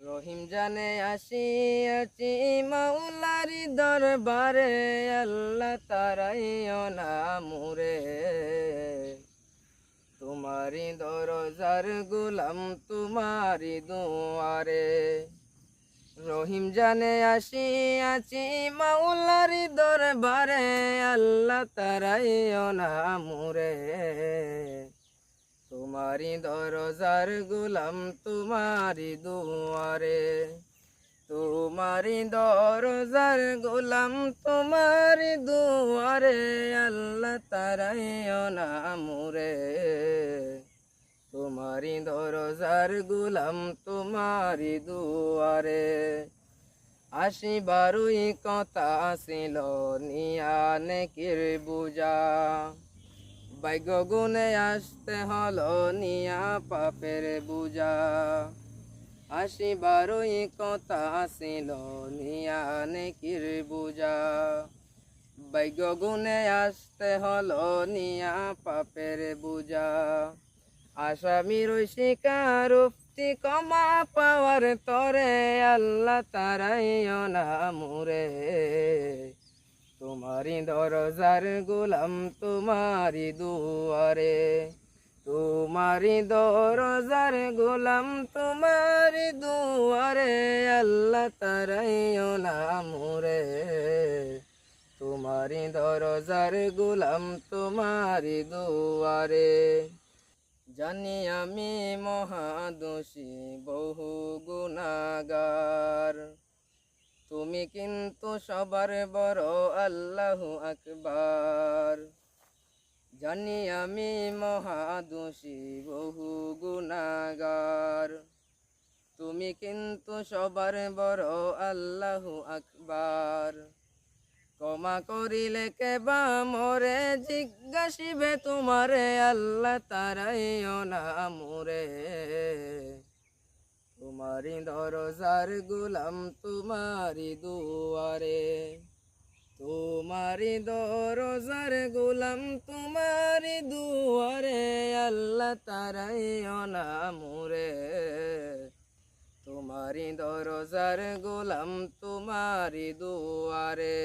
রহিম জানে আসিয়াছি মাওলারি দরবারে, আল্লাহ তারাইও না মুরে। তোমারি দরজার গোলাম তোমারি দুয়ারে। রহিম জানে আসিয়াছি মাওলারি দরবারে, আল্লাহ তারাইও না মুরে। তোমারি দরজার গোলাম তোমারি দুয়ারে। তোমারি দরজার গোলাম তোমারি দুয়ারে, আল্লাহ তারাইও না মুরে। তোমারি দরজার গোলাম তোমারি দুয়ারে। আসিবারুই কথা ছিল নিয়া নেকির বুঝা, ভাগ্য গুনে আসতে হলো নিয়া পাপের বুঝা। আসিবারই কথা ছিল নিয়া নেকির বুঝা, ভাগ্য গুনে আসতে হলো নিয়া পাপের বুঝা। আসামির শিকার উফতি কমা পাওয়ার তরে, আল্লাহ তারাইও না মুরে। তোমারি দরজার গোলাম তোমারি দুয়ারে। তোমারি দরজার গোলাম তোমারি দুয়ারে, আল্লাহ তারাইও না মুরে। তোমারি দরজার গোলাম তোমারি দুয়ারে। জানি আমি মহাদোষী বহু গুনাহগার, তুমি কিন্তু সবার বড় আল্লাহু আকবার। জানি আমি মহাদোষী বহু গুনাহগার, তুমি কিন্তু সবার বড় আল্লাহু আকবার। ক্ষমা করিলে কেবা মোরে, জিজ্ঞাসিবে তোমারে, আল্লাহ তারাইও না মুরে। তোমারি দরজার গোলাম তোমারি দুয়ারে। তোমারি দরজার গোলাম তোমারি দুয়ারে, আল্লাহ তারাইও না মুরে। তোমারি দরজার গোলাম তোমারি দুয়ারে।